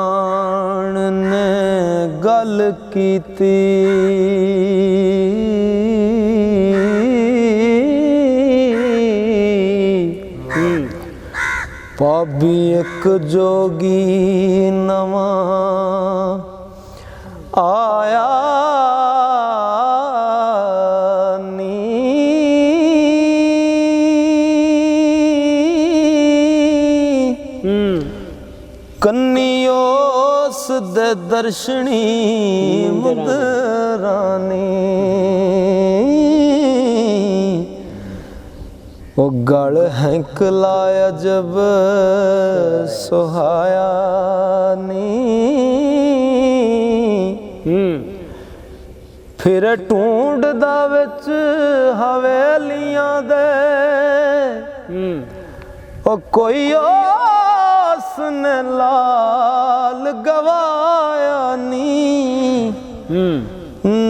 प्राण ने गल कीती भाभी एक जोगी नवा आया कन्नियोस दे दर्शनी मुदरानी वो गल हैंकलाया जब सुहाया नी फिर ढूंढदा विच हवेलियां दे ओ कोई उसने लाल गवाया नी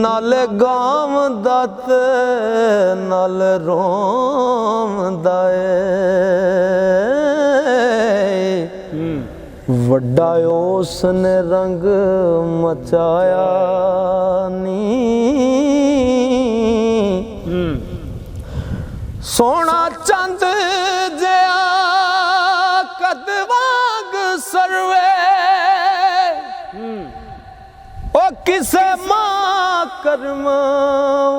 नाले गांव दत नाल रोम दाए वड्डा उसने रंग मचाया नी सोना चंद जया कद वांग सरवे ओ किसे मां कर्म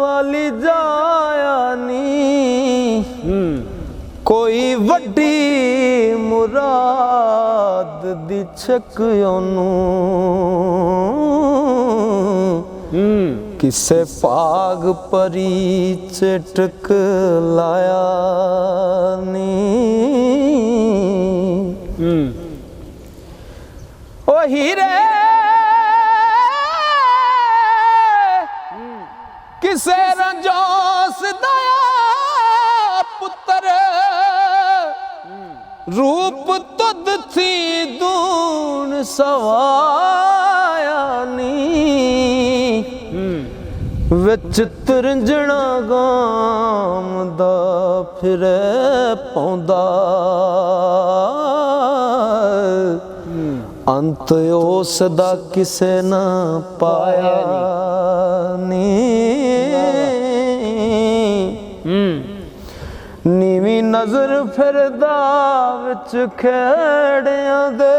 वाली जाया नी कोई वड्डी मुराद दी छक ओनू किसे पाग परी चटक लाया नी ओ हीरे किसे रंजोस दया पुत्र रूप तुद थी दून सवाया नी विच तरंजणा गाम दा फिरे पौंदा अंत उस दा किसे ना पाया नी नीवी नजर फिरदा विच खेड़ियां दे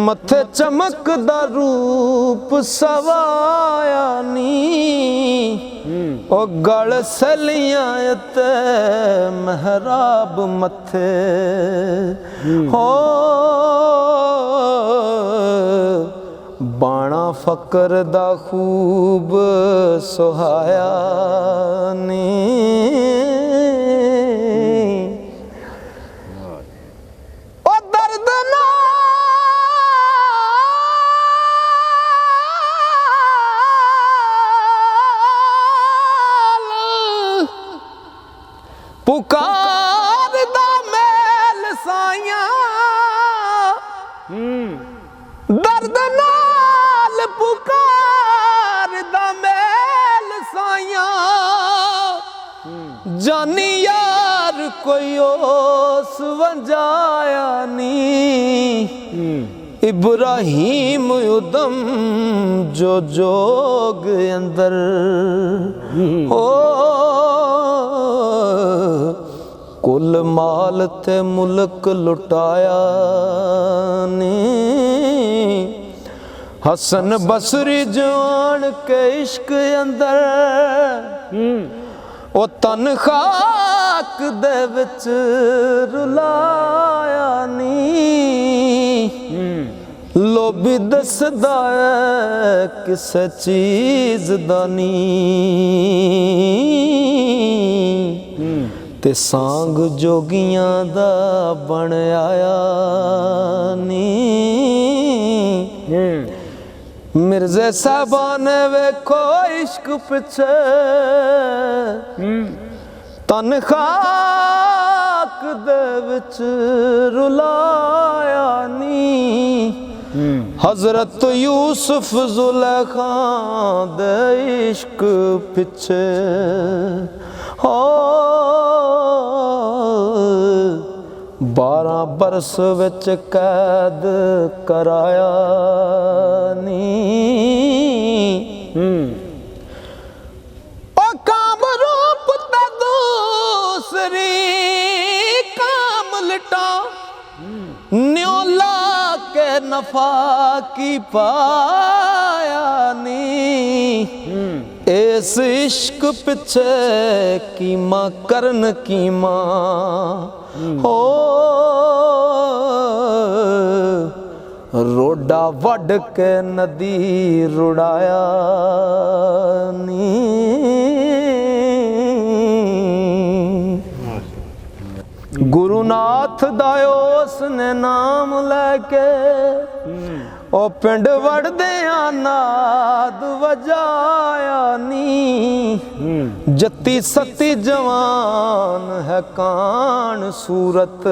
मथे चमकदा रूप सवाया नी ओ गल सलियां ते महराब मथे हो बाणा फकर दा खूब सुहाया नी ओ दर्द ना पुकार दा मेल साइया दर्द नाल पुकार दा मेल साइया जानी यार कोई ओस वंजाया नी इब्राहिम उदम जो जोग अंदर हो कुल माल ते मुल्क लुटाया नी हसन बसरी जान के इश्क अंदर ओ तन खाक दे विच रुलाया नी लोभी दसदा किसे चीज दा नी ते सांग जोगियां दा बन आया नी मिर्जे साहबान वेखो इश्क पिछे तन खाक दे विच रुलाया नी हजरत यूसुफ जुलेखा दे इश्क पिछे हो 12 बरस विच कैद कराया नी। ओ काम रूप ता दूसरी काम लिटा न्योला के नफा की पाया नी। इस इश्क पिछे कीमा करन कीमा हो रोडा वड के नदी रुड़ाया नी। गुरुनाथ दायो उसने नाम लेके ओ पिंड वड़दिया नाद वजाया नी। जत्ती सत्ती जवान है कान सूरत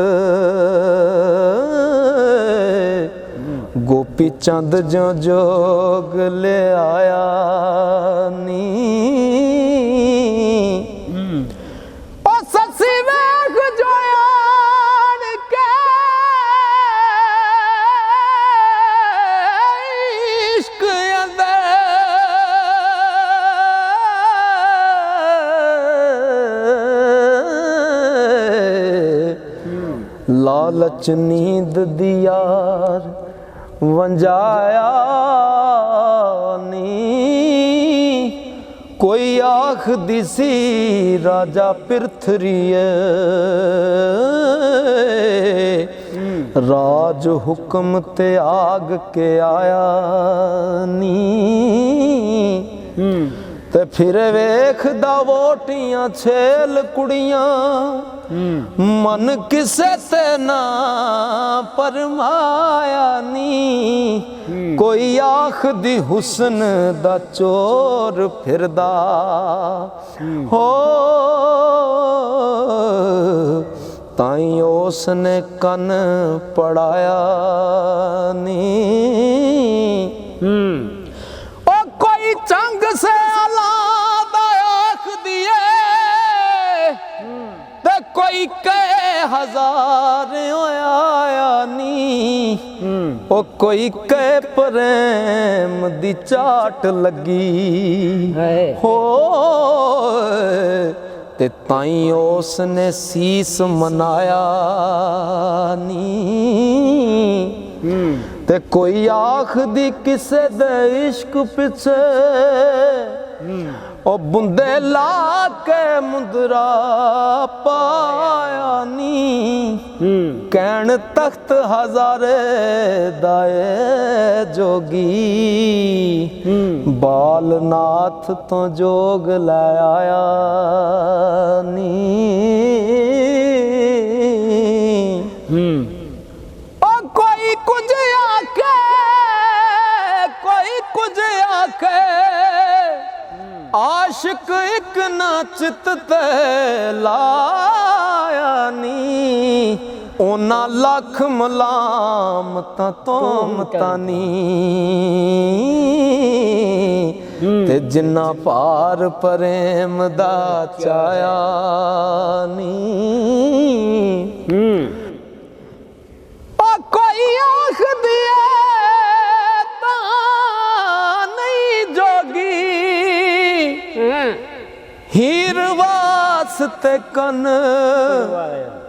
गोपी चंद जो जोग ले आया नी। ओ ससी वेख जोयान के इश्क अंदर लालच नींद दियार वंजाया नी। कोई आख दिसी राजा पिरथरीए राज हुक्म ते आग के आया नी। ते फिर वेखदा वोटियां छेल कुड़ियां मन किसे ते ना परमाया नी। कोई आख दी हुस्न दा चोर फिरदा हो ताई उसने कन पड़ाया नी। ओ कोई चंग से अलादा आख दिए ते कोई के हजार आया नी। ओ कोई के प्रेम दी चाट लगी हो ते ताई उसने सीस मनाया नी। ते कोई आख दी किसे दे इश्क पिछे ओ बुंदे ला के मुंदरा पाया नी। कैन तख्त हजारे दाए जोगी बालनाथ तो जोग लै आया नी। ओ कोई कुछ आखे कोई कुछ आखे आशिक एक ना चित ते लाया नी। ओना लख मलामतां तोमतां नी ते जिन्ना पार प्रेम दा चाया नी। ओ कोई आख दिए तां नहीं जोगी हीर वास्ते कन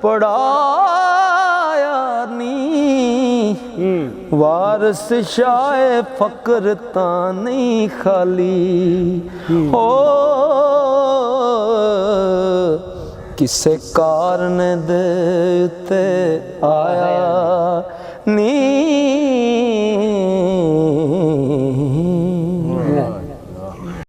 पड़ाया नी। वारस शाए फकर तां नहीं खाली हो किसे कारण दे ते आया नी।